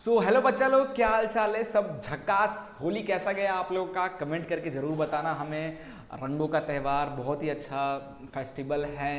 So hello बच्चा लोग, क्या हाल चाल है? सब झकास। होली कैसा गया आप लोग का? कमेंट करके ज़रूर बताना हमें। रंगों का त्यौहार बहुत ही अच्छा फेस्टिवल है।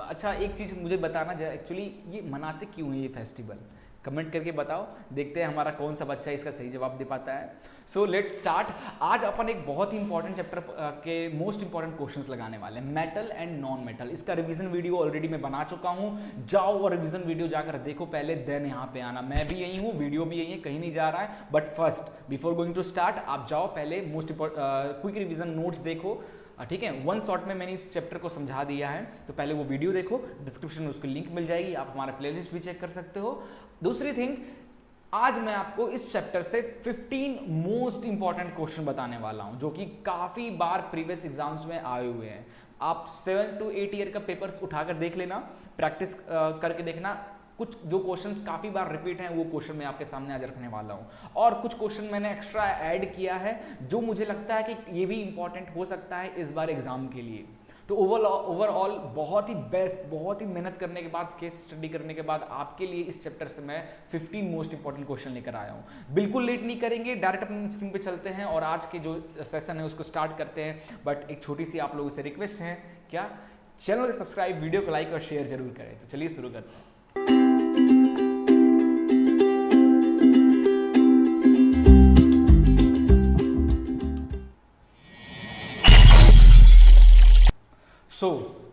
अच्छा, एक चीज़ मुझे बताना, एक्चुअली ये मनाते क्यों है ये फेस्टिवल? कमेंट करके बताओ। देखते हैं हमारा कौन सा बच्चा इसका सही जवाब दे पाता है। So let's start. आज अपन एक बहुत ही इंपॉर्टेंट चैप्टर के मोस्ट इंपॉर्टेंट क्वेश्चंस लगाने वाले हैं, मेटल एंड नॉन मेटल। इसका रिवीजन वीडियो ऑलरेडी मैं बना चुका हूं, जाओ और रिवीजन वीडियो जाकर देखो पहले, देन यहाँ पे आना। मैं भी यही हूँ, वीडियो भी यही है, कहीं नहीं जा रहा है। But first before going to start, आप जाओ पहले मोस्ट क्विक रिवीजन नोट्स देखो, ठीक है। वन शॉट में मैंने इस चैप्टर को समझा दिया है, तो पहले वो वीडियो देखो, डिस्क्रिप्शन में उसकी लिंक मिल जाएगी, आप हमारा प्लेलिस्ट भी चेक कर सकते हो। दूसरी थिंग, आज मैं आपको इस चैप्टर से 15 मोस्ट इंपॉर्टेंट क्वेश्चन बताने वाला हूं, जो कि काफी बार प्रीवियस एग्जाम्स में आए हुए हैं। आप 7 to 8 ईयर का पेपर्स उठाकर देख लेना, प्रैक्टिस करके देखना। कुछ जो क्वेश्चंस काफी बार रिपीट हैं वो क्वेश्चन मैं आपके सामने आज रखने वाला हूं, और कुछ क्वेश्चन मैंने एक्स्ट्रा ऐड किया है जो मुझे लगता है कि ये भी इंपॉर्टेंट हो सकता है इस बार एग्जाम के लिए। तो ओवरऑल बहुत ही बेस्ट, बहुत ही मेहनत करने के बाद, केस स्टडी करने के बाद आपके लिए इस चैप्टर से मैं 15 मोस्ट इंपॉर्टेंट क्वेश्चन लेकर आया हूं। बिल्कुल लेट नहीं करेंगे, डायरेक्ट अपनी स्क्रीन पे चलते हैं और आज के जो सेशन है उसको स्टार्ट करते हैं। बट एक छोटी सी आप लोगों से रिक्वेस्ट है, क्या चैनल को सब्सक्राइब, वीडियो को लाइक और शेयर जरूर करें। तो चलिए शुरू करते हैं। सो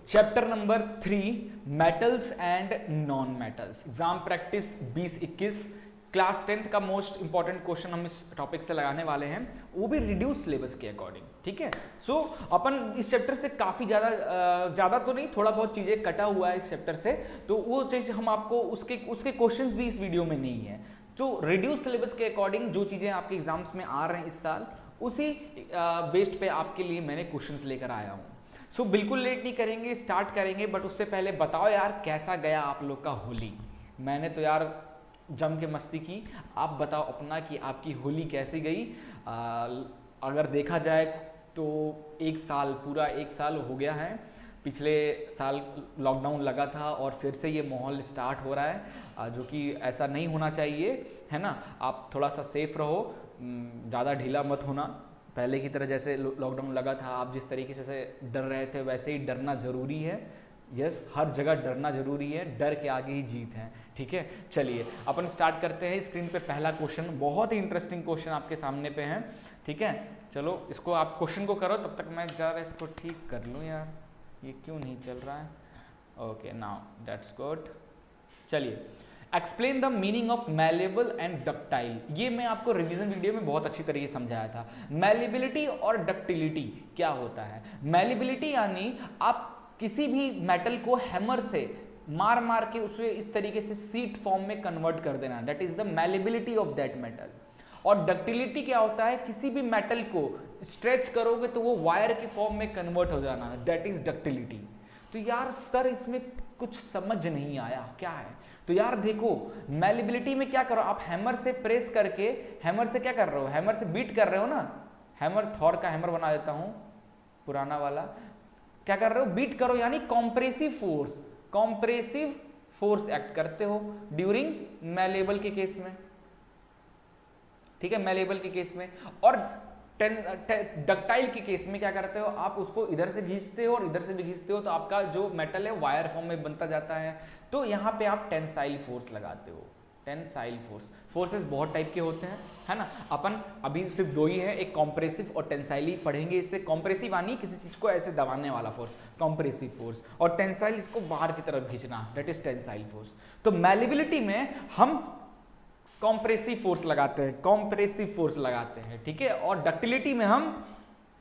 chapter number 3, metals and non metals. Exam practice 2021 class 10th का मोस्ट इंपॉर्टेंट क्वेश्चन हम इस टॉपिक से लगाने वाले हैं, वो भी रिड्यूस सिलेबस के अकॉर्डिंग, ठीक है। सो अपन इस चैप्टर से काफ़ी ज़्यादा तो नहीं, थोड़ा बहुत चीज़ें कटा हुआ है इस चैप्टर से, तो वो चीज़ हम आपको उसके क्वेश्चंस भी इस वीडियो में नहीं है। तो रिड्यूस सिलेबस के अकॉर्डिंग जो चीज़ें आपके एग्जाम्स में आ रहे हैं इस साल, उसी बेस्ड पे आपके लिए मैंने क्वेश्चंस लेकर आया हूँ। सो बिल्कुल लेट नहीं करेंगे, स्टार्ट करेंगे। बट उससे पहले बताओ यार, कैसा गया आप लोग का होली? मैंने तो यार जम के मस्ती की, आप बताओ अपना कि आपकी होली कैसी गई। अगर देखा जाए तो पूरा एक साल हो गया है। पिछले साल लॉकडाउन लगा था और फिर से ये माहौल स्टार्ट हो रहा है, जो कि ऐसा नहीं होना चाहिए, है ना। आप थोड़ा सा सेफ रहो, ज़्यादा ढीला मत होना। पहले की तरह जैसे लॉकडाउन लगा था, आप जिस तरीके से डर रहे थे वैसे ही डरना ज़रूरी है। यस, हर जगह डरना ज़रूरी है, डर के आगे ही जीत है, ठीक है। चलिए अपन स्टार्ट करते हैं। स्क्रीन पे पहला क्वेश्चन, बहुत ही इंटरेस्टिंग क्वेश्चन आपके सामने पे है, ठीक है। चलो इसको आप क्वेश्चन को करो, तब तक मैं जरा इसको ठीक कर लूँ यार, ये क्यों नहीं चल रहा है। Okay, now that's good. चलिए, explain the meaning of malleable and ductile. ये मैं आपको रिवीजन वीडियो में बहुत अच्छी तरीके से समझाया था। मैलेबिलिटी और डक्टिलिटी क्या होता है? मैलेबिलिटी यानी आप किसी भी मेटल को हैमर से मार मार के उसे इस तरीके से सीट फॉर्म में कन्वर्ट कर देना, that is the malleability of that metal. और डक्टिलिटी क्या होता है? किसी भी मेटल को स्ट्रेच करोगे तो वो वायर के फॉर्म में कन्वर्ट हो जाना, दैट इज डक्टिलिटी। तो यार सर इसमें कुछ समझ नहीं आया, क्या है? तो यार देखो, मैलेबिलिटी में क्या करो, आप हैमर से प्रेस करके, हैमर से क्या कर रहे हो, हैमर से बीट कर रहे हो ना। हैमर, थॉर का हैमर बना देता हूं पुराना वाला। क्या कर रहे हो? बीट करो, यानी कॉम्प्रेसिव फोर्स एक्ट करते हो ड्यूरिंग मैलेबल के केस में, ठीक है, मैलेबल के केस में। और डक्टाइल के केस में क्या करते हो, आप उसको इधर से खींचते हो और इधर से भी खींचते हो, तो आपका जो मेटल है वायर फॉर्म में बनता जाता है। तो यहाँ पे आप टेंसाइल फोर्स लगाते हो। टेंसाइल फोर्सेस बहुत टाइप के होते हैं, है ना। अपन अभी सिर्फ दो ही है, एक कॉम्प्रेसिव और टेंसाइल ही पढ़ेंगे। इससे कॉम्प्रेसिव यानी किसी चीज को ऐसे दबाने वाला फोर्स, कॉम्प्रेसिव फोर्स, और टेंसाइल इसको बाहर की तरफ खींचना, दैट इज टेंसाइल फोर्स। तो मैलेबिलिटी में हम कॉम्प्रेसिव फोर्स लगाते हैं, ठीक है। और डक्टिलिटी में हम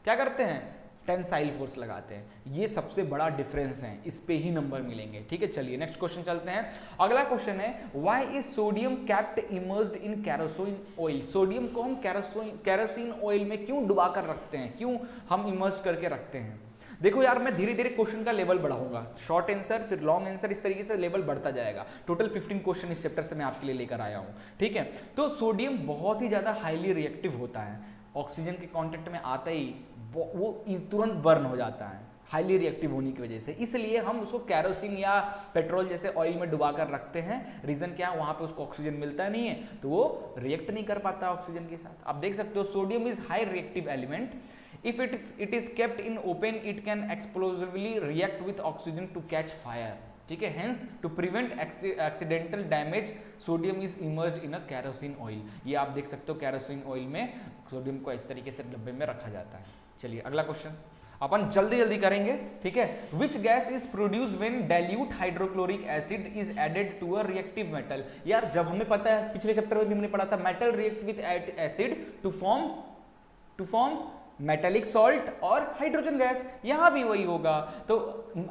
क्या करते हैं? टेंसाइल फोर्स लगाते हैं। ये सबसे बड़ा डिफरेंस है, इस पे ही नंबर मिलेंगे, ठीक है। चलिए नेक्स्ट क्वेश्चन चलते हैं। अगला क्वेश्चन है, why is sodium kept immersed in kerosene oil. Sodium को हम केरोसिन ऑयल में क्यों डुबा कर रखते हैं, क्यों हम इमर्स्ड करके रखते हैं? देखो यार, मैं धीरे धीरे क्वेश्चन का लेवल बढ़ाऊंगा, शॉर्ट आंसर फिर लॉन्ग आंसर, इस तरीके से लेवल बढ़ता जाएगा। टोटल 15 क्वेश्चन इस चैप्टर से मैं आपके लिए लेकर आया हूं, ठीक है। तो सोडियम बहुत ही ज्यादा हाईली रिएक्टिव होता है, ऑक्सीजन के कांटेक्ट में आता ही वो तुरंत बर्न हो जाता है, हाईली रिएक्टिव होने की वजह से, इसलिए हम उसको कैरोसिन या पेट्रोल जैसे ऑयल में डुबा कर रखते हैं। रीजन क्या है, वहां पे उसको ऑक्सीजन मिलता नहीं है तो वो रिएक्ट नहीं कर पाता ऑक्सीजन के साथ। आप देख सकते हो sodium is high reactive element, if it is kept in open it can explosively react with oxygen to catch fire, ठीक है। Hence to prevent accidental damage sodium is immersed in a kerosene oil. ये आप देख सकते हो kerosene oil में sodium को इस तरीके से डब्बे में रखा जाता है। चलिए अगला क्वेश्चन अपन जल्दी जल्दी करेंगे, ठीक है। Which gas is produce when dilute hydrochloric acid is added to a reactive metal. यार जब हमें पता है, पिछले चैप्टर में भी हमने पढ़ा था, metal react with acid to form metallic salt और हाइड्रोजन गैस, यहां भी वही होगा। तो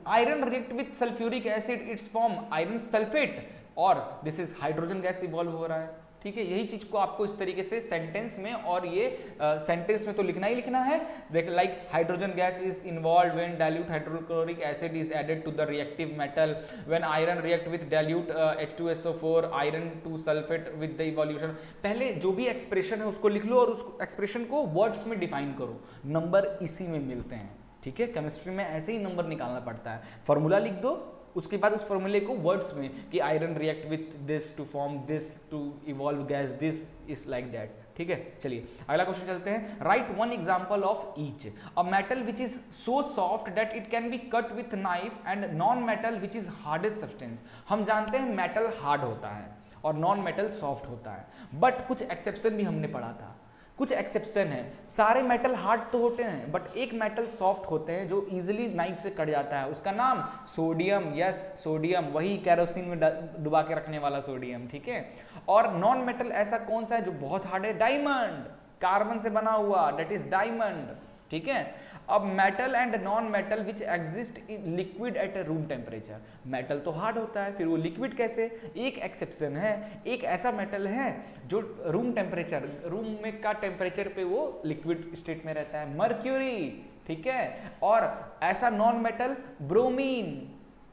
iron react with sulphuric acid, it's form iron sulphate और this is hydrogen gas evolve हो रहा है, ठीक है। यही चीज को आपको इस तरीके से सेंटेंस में, और ये सेंटेंस में तो लिखना ही लिखना है, देख like hydrogen gas is involve when dilute hydrochloric acid is added to the reactive metal, when iron react with dilute H2SO4 iron two sulphate with the evolution. पहले जो भी एक्सप्रेशन है उसको लिख लो और उस एक्सप्रेशन को वर्ड्स में डिफाइन करो, नंबर इसी में मिलते हैं, ठीक है। केमिस्ट्री में ऐसे ही नंबर निकालना पड़ता है, फॉर्मूला लिख दो, उसके बाद उस फॉर्मूले को वर्ड्स में कि iron react with this to form this to evolve gas, this is like that, ठीक है। चलिए अगला क्वेश्चन चलते हैं। Write one example of each. A metal which is so soft that it can be cut with knife and non metal which is hardest substance. हम जानते हैं metal hard होता है और नॉन मेटल सॉफ्ट होता है, बट कुछ exception भी हमने पढ़ा था, कुछ एक्सेप्शन है। सारे मेटल हार्ड तो होते हैं बट एक मेटल सॉफ्ट होते हैं जो इजीली नाइफ से कट जाता है, उसका नाम सोडियम। यस सोडियम, वही कैरोसिन में डुबा के रखने वाला सोडियम, ठीक है। और नॉन मेटल ऐसा कौन सा है जो बहुत हार्ड है, डायमंड, कार्बन से बना हुआ, दैट इज डायमंड, ठीक है। अब metal and non metal which exist in liquid at room temperature. Metal तो हार्ड होता है, फिर वो लिक्विड कैसे? एक एक्सेप्शन है, एक ऐसा मेटल है जो रूम टेम्परेचर, रूम में का टेम्परेचर पे वो लिक्विड स्टेट में रहता है, मर्क्यूरी, ठीक है। और ऐसा नॉन मेटल ब्रोमीन,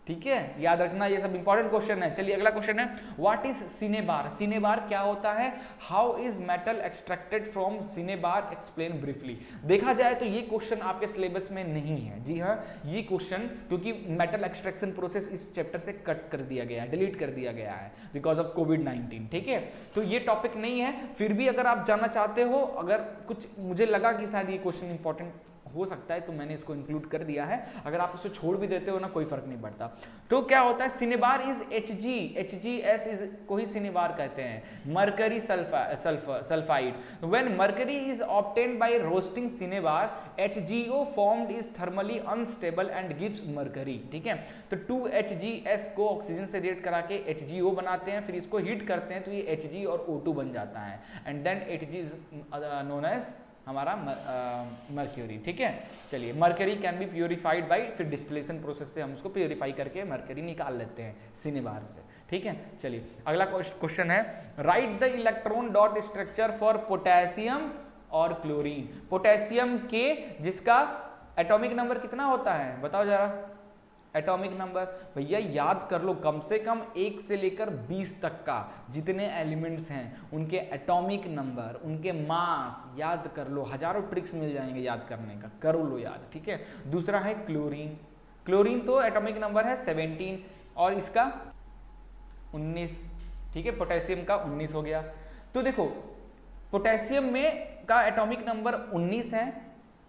ठीक है, याद रखना, ये सब इंपॉर्टेंट क्वेश्चन है। चलिए अगला क्वेश्चन है, व्हाट इज सिनेबार? सिनेबार क्या होता है? How is metal extracted from cinnabar, explain briefly. देखा जाए तो ये क्वेश्चन आपके सिलेबस में नहीं है, जी हाँ, ये क्वेश्चन क्योंकि मेटल एक्सट्रैक्शन प्रोसेस इस चैप्टर से कट कर दिया गया है, डिलीट कर दिया गया है बिकॉज ऑफ कोविड-19, ठीक है। तो ये टॉपिक नहीं है, फिर भी अगर आप जानना चाहते हो, अगर कुछ मुझे लगा कि शायद ये क्वेश्चन इंपॉर्टेंट हो सकता है तो मैंने इसको इंक्लूड कर दिया है। अगर आप इसको छोड़ भी देते हो ना, कोई फर्क नहीं पड़ता। तो क्या होता है, सिनेबार इज HgS इज को ही सिनेबार कहते हैं, mercury sulphide. When mercury is obtained by roasting cinnabar, HgO formed is thermally unstable and gives mercury, ठीक है। तो 2HgS को ऑक्सीजन से रिएक्ट करा के HgO बनाते हैं, फिर इसको हीट करते हैं तो ये Hg और O2 बन जाता है, and then Hg is known as हमारा मर्क्यूरी, ठीक है। चलिए mercury can be purified by, फिर डिस्टिलेशन प्रोसेस से हम उसको प्योरीफाई करके मर्करी निकाल लेते हैं सिनेबार से, ठीक है। चलिए अगला क्वेश्चन है, right the electron dot structure for potassium और क्लोरीन। पोटेशियम के जिसका एटॉमिक नंबर कितना होता है बताओ जरा, एटॉमिक नंबर भैया याद कर लो, कम से कम 1 से लेकर 20 तक का जितने एलिमेंट्स हैं उनके एटॉमिक नंबर, उनके मास याद कर लो, हजारों ट्रिक्स मिल जाएंगे याद करने का, कर लो याद, ठीक है। दूसरा है क्लोरीन, क्लोरीन तो एटॉमिक नंबर है 17 और इसका 19, ठीक है। पोटेशियम का 19 हो गया। तो देखो पोटेशियम में का एटॉमिक नंबर 19 है,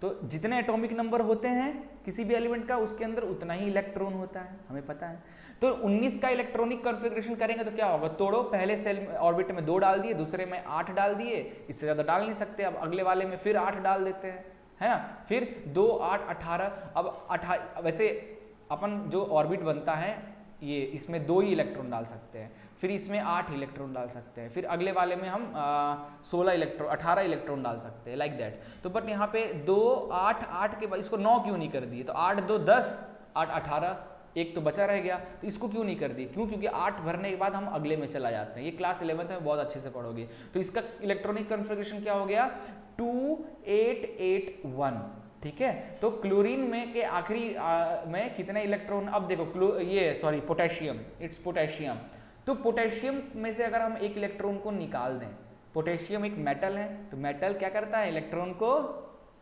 तो जितने एटॉमिक नंबर होते हैं किसी भी एलिमेंट का उसके अंदर उतना ही इलेक्ट्रॉन होता है, हमें पता है। तो 19 का इलेक्ट्रॉनिक कॉन्फ़िगरेशन करेंगे तो क्या होगा, तोड़ो, पहले सेल ऑर्बिट में 2 डाल दिए, दूसरे में 8 डाल दिए, इससे ज़्यादा डाल नहीं सकते, अब अगले वाले में फिर 8 डाल देते हैं, है ना। फिर 2 8 18, अब वैसे अपन जो ऑर्बिट बनता है ये, इसमें 2 ही इलेक्ट्रॉन डाल सकते हैं, फिर इसमें 8 इलेक्ट्रॉन डाल सकते हैं, फिर अगले वाले में हम 18 इलेक्ट्रॉन डाल सकते हैं, लाइक दैट। तो बट यहाँ पे 2 8 8 के बाद इसको 9 क्यों नहीं कर दिए, तो 8 2 10 8 18, एक तो बचा रह गया, तो इसको क्यों नहीं कर दिए, क्यों? क्योंकि 8 भरने के बाद हम अगले में चला जाते हैं, ये क्लास 11th में बहुत अच्छे से पढ़ोगे। तो इसका इलेक्ट्रॉनिक कॉन्फ़िगरेशन क्या हो गया, 2 8 8 1, ठीक है। तो क्लोरीन में के आखिरी में कितने इलेक्ट्रॉन, अब देखो ये सॉरी पोटेशियम, इट्स पोटेशियम। तो पोटेशियम में से अगर हम एक इलेक्ट्रॉन को निकाल दें, पोटेशियम एक मेटल है, तो मेटल क्या करता है, इलेक्ट्रॉन को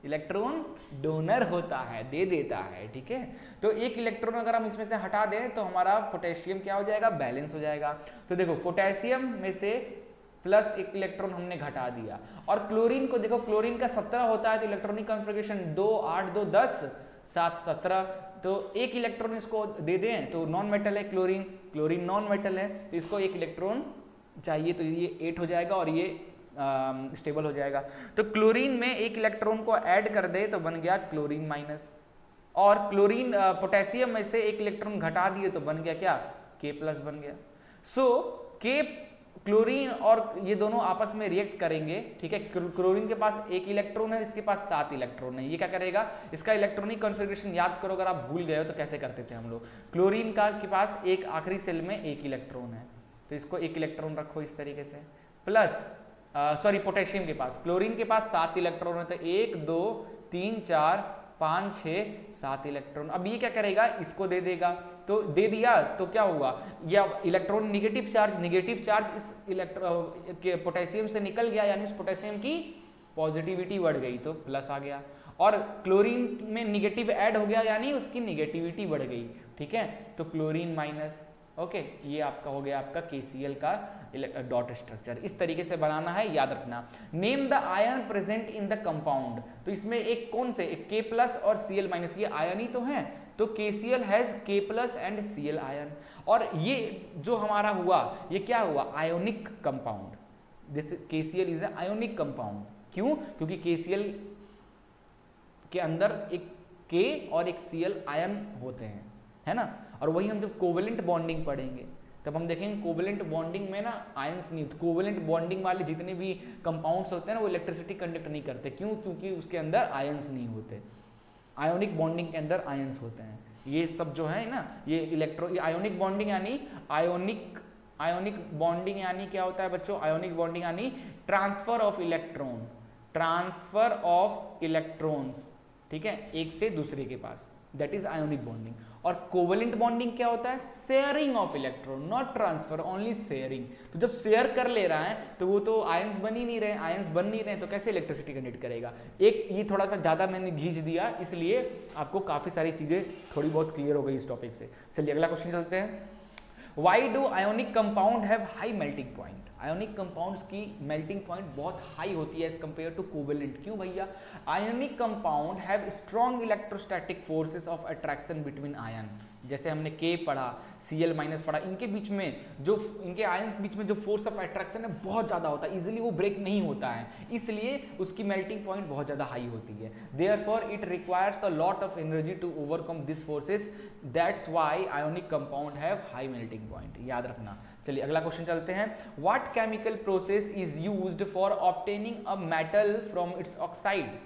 इलेक्ट्रॉन डोनर होता है, दे देता है, ठीक है। तो एक इलेक्ट्रॉन अगर हम इसमें से हटा दें तो हमारा पोटेशियम क्या हो जाएगा, बैलेंस हो जाएगा। तो देखो पोटेशियम में से प्लस एक इलेक्ट्रॉन हमने घटा दिया। और क्लोरीन को देखो, क्लोरीन का 17 होता है तो इलेक्ट्रॉनिक कॉन्फ़िगरेशन 2 8 2 10 7 17, तो एक इलेक्ट्रॉन इसको दे दें तो नॉन मेटल है क्लोरीन, क्लोरीन नॉन मेटल है तो इसको एक इलेक्ट्रॉन चाहिए, तो ये 8 हो जाएगा और ये स्टेबल हो जाएगा। तो क्लोरीन में एक इलेक्ट्रॉन को ऐड कर दे तो बन गया क्लोरीन माइनस, और क्लोरीन पोटेशियम में से एक इलेक्ट्रॉन घटा दिए तो बन गया क्या, के प्लस बन गया। सो के क्लोरीन और ये दोनों आपस में रिएक्ट करेंगे, ठीक है। क्लोरीन के पास एक इलेक्ट्रॉन है, इसके पास 7 इलेक्ट्रॉन है, ये क्या करेगा, इसका इलेक्ट्रॉनिक कॉन्फ़िगरेशन याद करो, अगर आप भूल गए हो तो कैसे करते थे हम लोग। क्लोरीन का के पास एक आखिरी सेल में एक इलेक्ट्रॉन है तो इसको एक इलेक्ट्रॉन रखो इस तरीके से, प्लस सॉरी पोटेशियम के पास, क्लोरीन के पास 7 इलेक्ट्रॉन है तो 1 2 3 4 5 6 7 इलेक्ट्रॉन। अब ये क्या करेगा, इसको दे देगा, तो दे दिया तो क्या हुआ, या इलेक्ट्रॉन निगेटिव चार्ज इस पोटेशियम से निकल गया, यानी इस पोटेशियम की पॉजिटिविटी बढ़ गई तो प्लस आ गया, और क्लोरीन में निगेटिव ऐड हो गया यानी उसकी निगेटिविटी बढ़ गई, ठीक है। तो क्लोरीन माइनस, ओके, ये आपका हो गया आपका KCl का डॉट स्ट्रक्चर। इस तरीके से बनाना है, याद रखना। Name the ion present in the compound, तो इसमें एक कौन से, एक K प्लस और Cl माइनस, ये आयन ही तो है, तो KCl has K plus and Cl ion. और ये जो हमारा हुआ ये क्या हुआ, ionic compound, this KCl is a ionic compound. क्यों, क्योंकि KCl के अंदर एक K और एक Cl आयन होते हैं, है ना। और वही हम जब कोवेलेंट बॉन्डिंग पढ़ेंगे तब हम देखेंगे कोवेलेंट बॉन्डिंग में ना आयंस नहीं, कोवेलेंट बॉन्डिंग वाले जितने भी कंपाउंड्स होते हैं ना वो इलेक्ट्रिसिटी कंडक्ट नहीं करते। क्यों, क्योंकि उसके अंदर आयंस नहीं होते। आयोनिक बॉन्डिंग के अंदर आयंस होते हैं। ये सब जो है ना, ये आयोनिक बॉन्डिंग यानी आयोनिक बॉन्डिंग यानी क्या होता है बच्चों, आयोनिक बॉन्डिंग यानी ट्रांसफर ऑफ इलेक्ट्रॉन्स, ठीक है, एक से दूसरे के पास, दैट इज आयोनिक बॉन्डिंग। और कोवेलेंट बॉन्डिंग क्या होता है, sharing of electron, not transfer, only sharing. तो जब शेयर कर ले रहा है तो वो तो आयंस बन ही नहीं रहे, आयंस बन नहीं रहे तो कैसे इलेक्ट्रिसिटी कंडक्ट करेगा। एक ये थोड़ा सा ज़्यादा मैंने खींच दिया, इसलिए आपको काफ़ी सारी चीज़ें थोड़ी बहुत क्लियर हो गई इस टॉपिक से। चलिए अगला क्वेश्चन चलते हैं। Why do ionic compound have high melting point, ionic compounds की मेल्टिंग पॉइंट बहुत हाई होती है एज कंपेयर टू कोवेलेंट। क्यों भैया, ionic compound have strong electrostatic forces of attraction between ion, जैसे हमने K पढ़ा, Cl माइनस पढ़ा, इनके बीच में जो इनके आयंस बीच में जो फोर्स ऑफ अट्रैक्शन है बहुत ज़्यादा होता है, इजीली वो ब्रेक नहीं होता है, इसलिए उसकी मेल्टिंग पॉइंट बहुत ज़्यादा हाई होती है। Therefore it requires a lot of energy to overcome this forces, that's why ionic compound have high melting point, याद रखना। चलिए अगला क्वेश्चन चलते हैं। What chemical process is used for obtaining a metal from its oxide.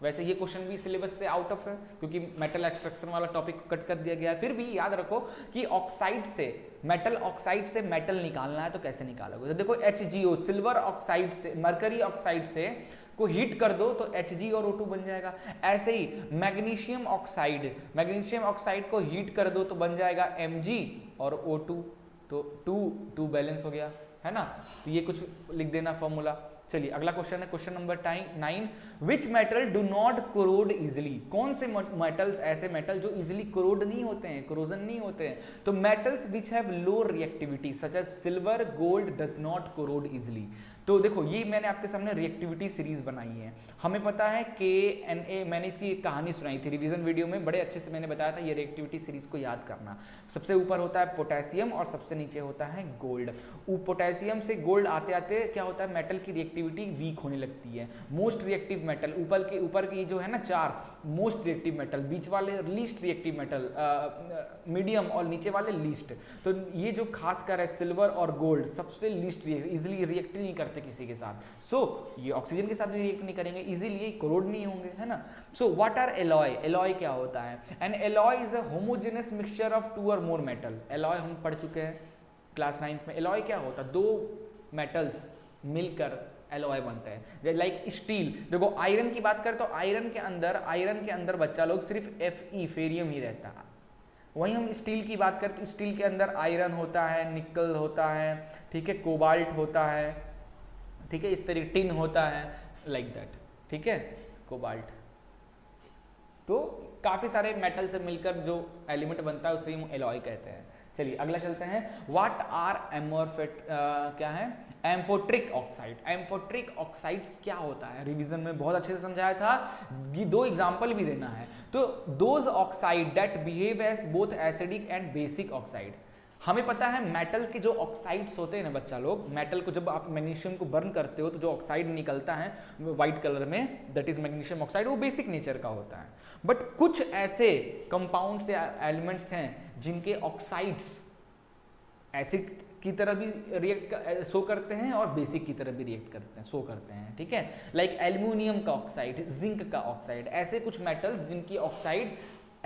वैसे ये question भी syllabus से आउट ऑफ है क्योंकि मेटल एक्सट्रैक्शन वाला टॉपिक कट कर दिया गया है, फिर भी याद रखो कि ऑक्साइड से मेटल निकालना है तो कैसे निकालोगे। तो देखो HgO, सिल्वर ऑक्साइड से, मरकरी ऑक्साइड से को हीट कर दो तो Hg और O2 बन जाएगा। ऐसे ही मैग्नीशियम ऑक्साइड को हीट कर दो तो बन जाएगा Mg और O2, तो 2 बैलेंस हो गया, है ना। तो ये कुछ लिख देना फॉर्मूला। चलिए अगला क्वेश्चन है, question number 9। Which metal do not corrode easily, कौन से मेटल्स, ऐसे मेटल जो इजिली कोरोड नहीं होते हैं, कोरोजन नहीं होते हैं। तो metals which have low reactivity such as silver, gold does not corrode easily. तो देखो ये मैंने आपके सामने रिएक्टिविटी सीरीज बनाई है। हमें पता है KNa, मैंने इसकी एक कहानी सुनाई थी रिवीजन वीडियो में, बड़े अच्छे से मैंने बताया था ये रिएक्टिविटी सीरीज को याद करना। सबसे ऊपर होता है पोटेशियम और सबसे नीचे होता है गोल्ड। पोटेशियम से गोल्ड आते आते क्या होता है, मेटल की रिएक्टिविटी वीक होने लगती है। मोस्ट रिएक्टिव मेटल, ऊपर की जो है ना 4 मोस्ट रिएक्टिव मेटल, बीच वाले लीस्ट रिएक्टिव मेटल, मीडियम और नीचे वाले लीस्ट। तो ये जो खास कर है सिल्वर और गोल्ड सबसे लीस्ट इजिली रिएक्ट नहीं करते किसी के साथ। सो ये ऑक्सीजन के साथ भी रिएक्ट नहीं करेंगे, इजीली कोरोड नहीं होंगे, है ना। So what are alloy, alloy क्या होता है। An alloy is a homogeneous mixture of 2 और मोर मेटल। एलॉय हम पढ़ चुके हैं क्लास 9th में। एलॉय क्या होता है, 2 मेटल्स मिलकर एलॉय बनता है। लाइक स्टील, देखो आयरन की बात करें तो आयरन के अंदर बच्चा लोग सिर्फ Fe, फेरियम ही रहता है। वहीं हम स्टील की बात करें तो स्टील के अंदर आयरन होता है, निकल होता है, ठीक है, कोबाल्ट होता है, ठीक है, इस तरीके टिन होता है, लाइक दैट, ठीक है, कोबाल्ट, को काफ़ी सारे मेटल से मिलकर जो एलिमेंट बनता है उसे हम एलॉय कहते हैं। चलिए अगला चलते हैं। व्हाट आर क्या है एम्फोट्रिक ऑक्साइड। एम्फोट्रिक ऑक्साइड्स क्या होता है, रिवीजन में बहुत अच्छे से समझाया था, ये 2 एग्जाम्पल भी देना है। तो those oxide that behave as both acidic and basic oxide. हमें पता है मेटल के जो ऑक्साइड्स होते हैं ना बच्चा लोग, मेटल को जब आप मैग्नीशियम को बर्न करते हो तो जो ऑक्साइड निकलता है व्हाइट कलर में, दैट इज मैग्नीशियम ऑक्साइड, वो बेसिक नेचर का होता है। बट कुछ ऐसे कंपाउंड्स या एलिमेंट्स हैं जिनके ऑक्साइड्स एसिड की तरह भी रिएक्ट शो करते हैं और बेसिक की तरह भी रिएक्ट करते हैं, शो करते हैं, ठीक है। लाइक एल्यूमिनियम का ऑक्साइड, जिंक का ऑक्साइड, ऐसे कुछ मेटल्स जिनकी ऑक्साइड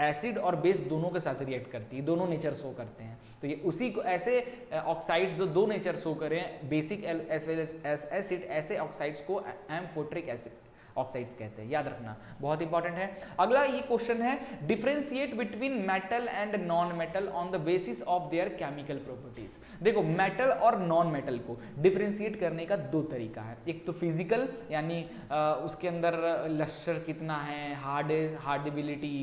एसिड और बेस दोनों के साथ रिएक्ट करती है, दोनों नेचर शो करते हैं। तो ये उसी को ऐसे ऑक्साइड्स जो 2 नेचर शो करें, basic as well as acid, ऐसे ऑक्साइड्स को एम्फोट्रिक एसिड ऑक्साइड्स कहते हैं, याद रखना, बहुत इंपॉर्टेंट है। अगला ये क्वेश्चन है, differentiate between metal and non metal on the basis of their chemical properties. देखो मेटल और नॉन मेटल को डिफरेंशिएट करने का 2 तरीका है। एक तो फिजिकल, यानी उसके अंदर लस्टर कितना है, हार्डेबिलिटी,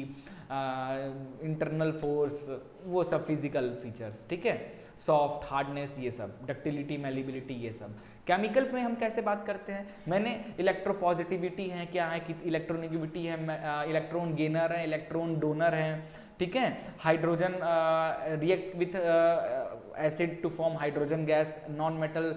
इंटरनल फोर्स, वो सब फिजिकल फीचर्स, ठीक है, सॉफ्ट, हार्डनेस, ये सब, डक्टिलिटी, मैलिबिलिटी, ये सब। केमिकल में हम कैसे बात करते हैं, मैंने इलेक्ट्रोपॉजिटिविटी है, क्या है कि इलेक्ट्रोनेगेटिविटी है, इलेक्ट्रॉन गेनर है, इलेक्ट्रॉन डोनर है, ठीक है, hydrogen react with acid to form hydrogen gas, non metal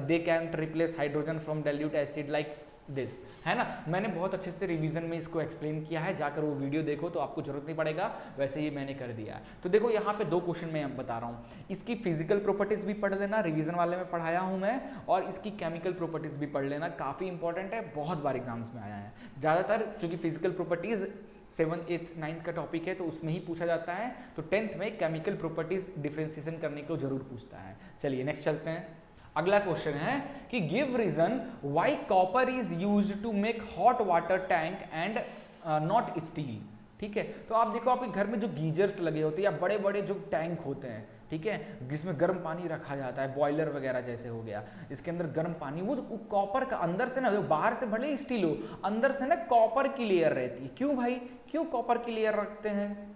they can replace hydrogen from dilute acid like this, है ना। मैंने बहुत अच्छे से रिवीजन में इसको एक्सप्लेन किया है, जाकर वो वीडियो देखो तो आपको जरूरत नहीं पड़ेगा, वैसे ही मैंने कर दिया है। तो देखो यहाँ पे 2 क्वेश्चन मैं बता रहा हूँ, इसकी फिजिकल प्रॉपर्टीज भी पढ़ लेना, रिवीजन वाले में पढ़ाया हूँ मैं, और इसकी केमिकल प्रॉपर्टीज भी पढ़ लेना, काफ़ी इंपॉर्टेंट है, बहुत बार एग्जाम्स में आया है। ज़्यादातर क्योंकि physical properties 7th, 8th, 9th का टॉपिक है तो उसमें ही पूछा जाता है, तो 10th में केमिकल प्रॉपर्टीज डिफ्रेंसिएशन करने को जरूर पूछता है। चलिए नेक्स्ट चलते हैं। अगला क्वेश्चन है कि give reason why copper is used to make hot water tank and not steel, ठीक है। तो आप देखो आपके घर में जो गीजर्स लगे होते हैं या बड़े बड़े जो टैंक होते हैं, ठीक है, जिसमें गर्म पानी रखा जाता है, बॉयलर वगैरह जैसे हो गया, इसके अंदर गर्म पानी, वो कॉपर का अंदर से ना, बाहर से भले स्टील हो, अंदर से ना कॉपर की लेयर रहती है। क्यों भाई, क्यों कॉपर की लेयर रखते हैं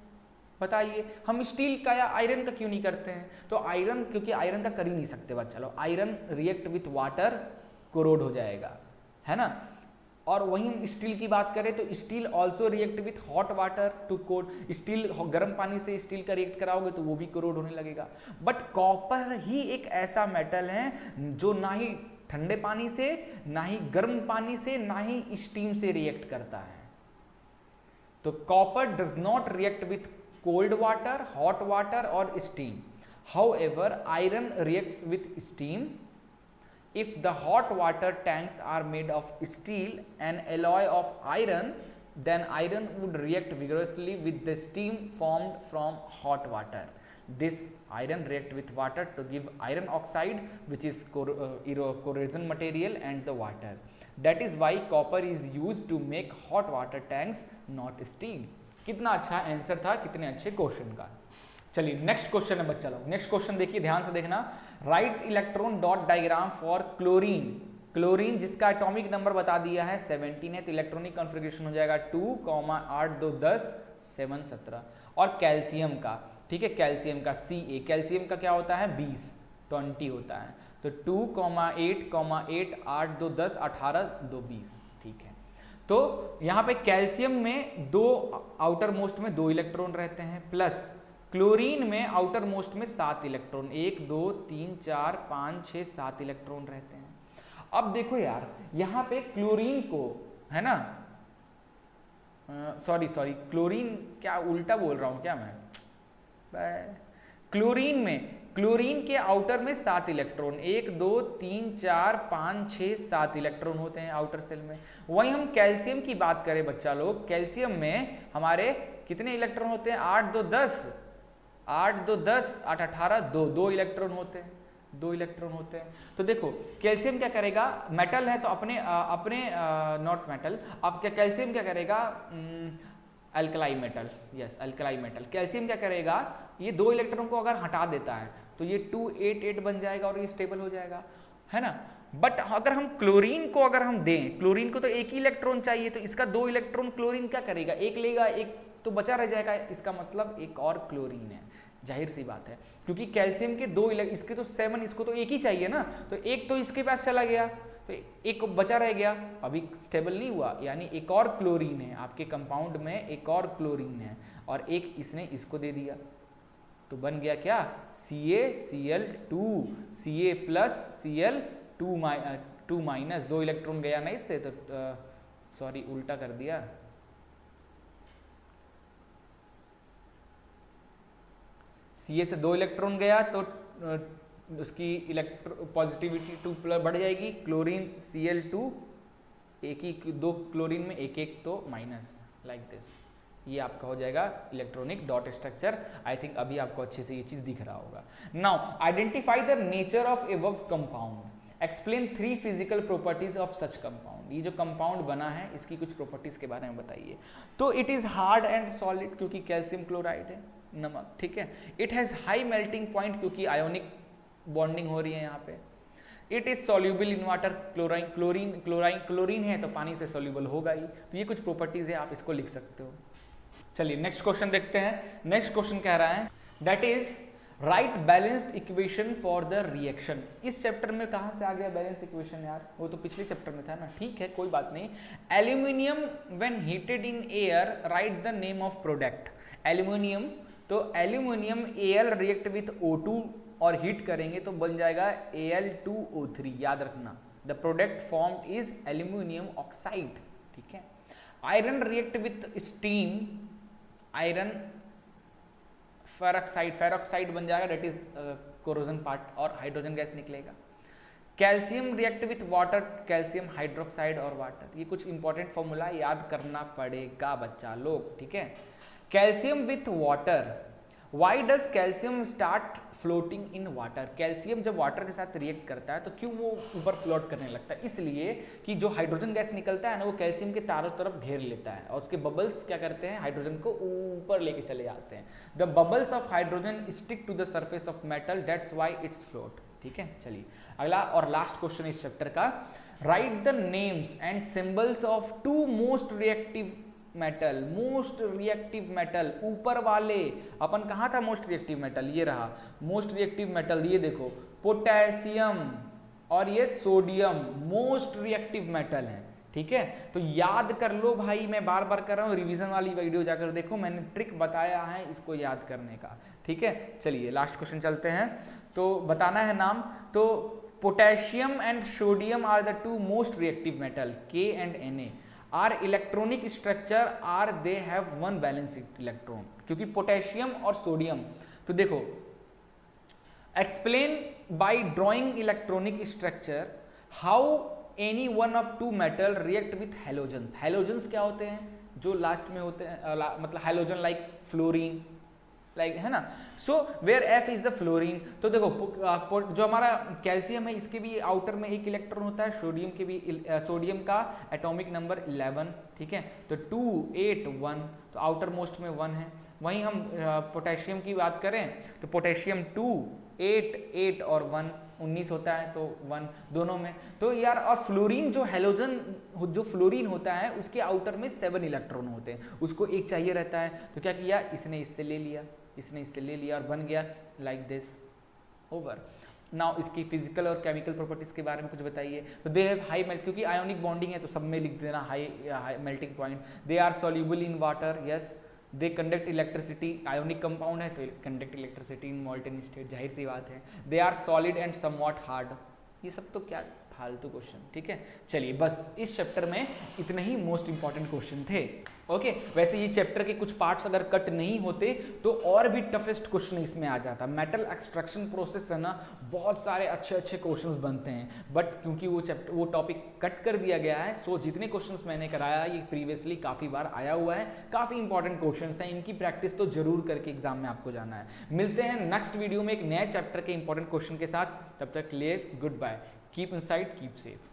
बताइए, हम स्टील का या आयरन का क्यों नहीं करते हैं? तो आयरन, क्योंकि आयरन का कर ही नहीं सकते बच्चा लोग, iron react with water corrode हो जाएगा, है ना। और वहीं हम स्टील की बात करें तो steel also react with hot water to corrode, steel गर्म पानी से स्टील का रिएक्ट कराओगे तो वो भी कोरोड होने लगेगा। बट कॉपर ही एक ऐसा मेटल है जो ना ही ठंडे पानी से, ना ही गर्म पानी से, ना ही स्टीम से रिएक्ट करता है। तो copper does not react with cold water, hot water or steam. However, iron reacts with steam. If the hot water tanks are made of steel, an alloy of iron, then iron would react vigorously with the steam formed from hot water. This iron react with water to give iron oxide, which is corrosion material, and the water. That is why copper is used to make hot water tanks, not steel. कितना अच्छा answer था, कितने अच्छे question का। चलिए next question है बच्चा लोग, नेक्स्ट क्वेश्चन देखिए ध्यान से देखना। Right electron dot diagram for chlorine. Chlorine जिसका एटॉमिक नंबर बता दिया है 17 है, तो इलेक्ट्रॉनिक कॉन्फ़िगरेशन हो जाएगा 2, 8, 2, 10, 7, 17। और कैल्शियम का, ठीक है, कैल्शियम का Ca, कैल्शियम का क्या होता है 20, 20 होता है, तो 2, 8, 8, 8, 2, 10, 18, 2, 20, ठीक है। तो यहाँ पे कैल्शियम में आउटर मोस्ट में 2 इलेक्ट्रॉन रहते हैं, प्लस क्लोरीन में आउटर मोस्ट में 7 इलेक्ट्रॉन, 1, 2, 3, 4, 5, 6, 7 इलेक्ट्रॉन रहते हैं। अब देखो यार यहाँ पे क्लोरीन को, है ना, सॉरी क्लोरीन, क्या उल्टा बोल रहा हूँ क्या मैं, क्लोरीन के आउटर में 7 इलेक्ट्रॉन, 1, 2, 3, 4, 5, 6, 7 इलेक्ट्रॉन होते हैं आउटर सेल में। वहीं हम कैल्शियम की बात करें बच्चा लोग, कैल्शियम में हमारे कितने इलेक्ट्रॉन होते हैं, 8, 2, 10, 8, 2, 10, 8, 18, 2 इलेक्ट्रॉन होते हैं, 2 इलेक्ट्रॉन होते हैं। तो देखो कैल्शियम क्या करेगा, मेटल है तो अपने नॉट मेटल, अब क्या कैल्शियम क्या करेगा, alkali metal, yes alkali metal. Calcium क्या करेगा, ये 2 इलेक्ट्रॉन को अगर हटा देता है तो ये 2, 8, 8 बन जाएगा और ये स्टेबल हो जाएगा, है ना। बट अगर हम क्लोरीन को अगर हम दें, क्लोरीन को तो एक ही इलेक्ट्रॉन चाहिए, तो इसका 2 इलेक्ट्रॉन क्लोरीन क्या करेगा, एक लेगा, एक तो बचा रह जाएगा, इसका मतलब एक और क्लोरीन है, जाहिर सी बात है, क्योंकि कैल्शियम के 2 इसके तो 7, इसको तो एक ही चाहिए ना, तो एक तो इसके पास चला गया, तो एक बचा रह गया, अभी स्टेबल नहीं हुआ, यानी एक और क्लोरीन है आपके कंपाउंड में, एक और क्लोरीन है, और एक इसने इसको दे दिया, तो बन गया क्या, CaCl2, Ca plus Cl2 minus, 2 electron गया ना इससे, तो सॉरी उल्टा कर दिया, Ca से 2 इलेक्ट्रॉन गया तो उसकी पॉजिटिविटी 2 प्लस बढ़ जाएगी, क्लोरीन Cl2 एक ही, 2 क्लोरीन में एक एक तो माइनस, लाइक दिस, ये आपका हो जाएगा electronic dot structure. I think अभी आपको अच्छे से ये चीज दिख रहा होगा। Now identify the nature of above compound, explain 3 physical properties of such compound. ये जो कंपाउंड बना है इसकी कुछ प्रॉपर्टीज के बारे में बताइए। तो it is hard and solid क्योंकि कैल्शियम क्लोराइड है, नमक, ठीक है। It has high melting point क्योंकि आयोनिक बॉन्डिंग हो रही है यहाँ पे। It is soluble in water, chlorine है तो पानी से सॉल्यूबल होगा ही। तो ये कुछ प्रॉपर्टीज है, आप इसको लिख सकते हो। चलिए नेक्स्ट क्वेश्चन देखते हैं। नेक्स्ट क्वेश्चन कह रहा है that is right balanced equation for the reaction. इस चैप्टर में कहां से आ गया बैलेंस इक्वेशन यार, वो तो पिछले चैप्टर में था ना, ठीक है कोई बात नहीं। Aluminium when heated in air write the name of product. Aluminium, तो aluminium Al react with O2 और हीट करेंगे तो बन जाएगा Al2O3, याद रखना। The product formed is aluminium oxide, ठीक है। Iron react with steam, iron फेरोक्साइड बन जाएगा, डेट इज कोरोजन पार्ट, और हाइड्रोजन गैस निकलेगा। Calcium react with water, calcium hydroxide और वाटर। ये कुछ इंपॉर्टेंट फॉर्मूला याद करना पड़ेगा बच्चा लोग, ठीक है। Calcium with water, why does calcium start floating in water. Calcium जब वाटर के साथ रिएक्ट करता है तो क्यों वो ऊपर फ्लोट करने लगता है, इसलिए कि जो हाइड्रोजन गैस निकलता है ना वो कैल्शियम के चारों तरफ घेर लेता है और उसके बबल्स क्या करते हैं, हाइड्रोजन को ऊपर लेके चले जाते हैं। The bubbles of hydrogen stick to the surface of metal, that's why it's float, ठीक है। चलिए अगला और लास्ट क्वेश्चन इस चैप्टर का, write the names and symbols of 2 most reactive metal. Most reactive metal, ऊपर वाले अपन कहाँ था मोस्ट रिएक्टिव मेटल, ये रहा मोस्ट रिएक्टिव मेटल, ये देखो पोटेशियम और ये सोडियम मोस्ट रिएक्टिव मेटल है, ठीक है। तो याद कर लो भाई, मैं बार बार कर रहा हूँ, रिवीजन वाली वीडियो जाकर देखो, मैंने ट्रिक बताया है इसको याद करने का, ठीक है। चलिए लास्ट क्वेश्चन चलते हैं, तो बताना है नाम। तो potassium and sodium are the 2 most reactive metal, K एंड Na are electronic structure, are they have 1 valence electron. क्योंकि पोटेशियम और सोडियम, तो देखो explain by drawing electronic structure how any one of 2 metal react with halogens. Halogens क्या होते हैं, जो last में होते हैं, मतलब हैलोजन लाइक फ्लोरीन, लाइक है ना। So where F is the fluorine. तो देखो जो हमारा कैल्शियम है इसके भी आउटर में 1 इलेक्ट्रॉन होता है, सोडियम के भी, सोडियम का एटॉमिक नंबर 11, ठीक है। तो 2 8 1, तो आउटर मोस्ट में 1 है। वहीं हम पोटेशियम की बात करें तो पोटेशियम 2 8 8 और 1 19 होता है, तो 1 दोनों में। तो यार और फ्लोरीन जो हैलोजन जो फ्लोरीन होता है उसके आउटर में 7 इलेक्ट्रॉन होते हैं, उसको 1 चाहिए रहता है। तो क्या किया, इसने इससे ले लिया, इसने इससे ले लिया और बन गया लाइक दिस, ओवर। नाउ इसकी फिजिकल और केमिकल प्रॉपर्टीज के बारे में कुछ बताइए। तो दे हैव हाई मेल्ट, क्योंकि आयोनिक बॉन्डिंग है तो सब में लिख देना high melting point. They are soluble in water, yes. They conduct electricity, ionic compound है तो conduct electricity in molten state, जाहिर सी बात है। They are solid and somewhat hard. ये सब तो क्या फालतू क्वेश्चन, ठीक है। चलिए बस इस चैप्टर में इतने ही मोस्ट इंपॉर्टेंट क्वेश्चन थे, ओके। वैसे ये चैप्टर के कुछ पार्ट्स अगर कट नहीं होते तो और भी टफेस्ट क्वेश्चन इसमें आ जाता। मेटल एक्सट्रैक्शन प्रोसेस है ना, बहुत सारे अच्छे अच्छे क्वेश्चंस बनते हैं, बट क्योंकि वो टॉपिक कट कर दिया गया है, सो जितने क्वेश्चंस मैंने कराया ये प्रीवियसली काफ़ी बार आया हुआ है, काफ़ी इंपॉर्टेंट क्वेश्चंस हैं, इनकी प्रैक्टिस तो जरूर करके एग्जाम में आपको जाना है। मिलते हैं नेक्स्ट वीडियो में एक नए चैप्टर के इंपॉर्टेंट क्वेश्चन के साथ, तब तक लिए goodbye, keep inside, keep safe.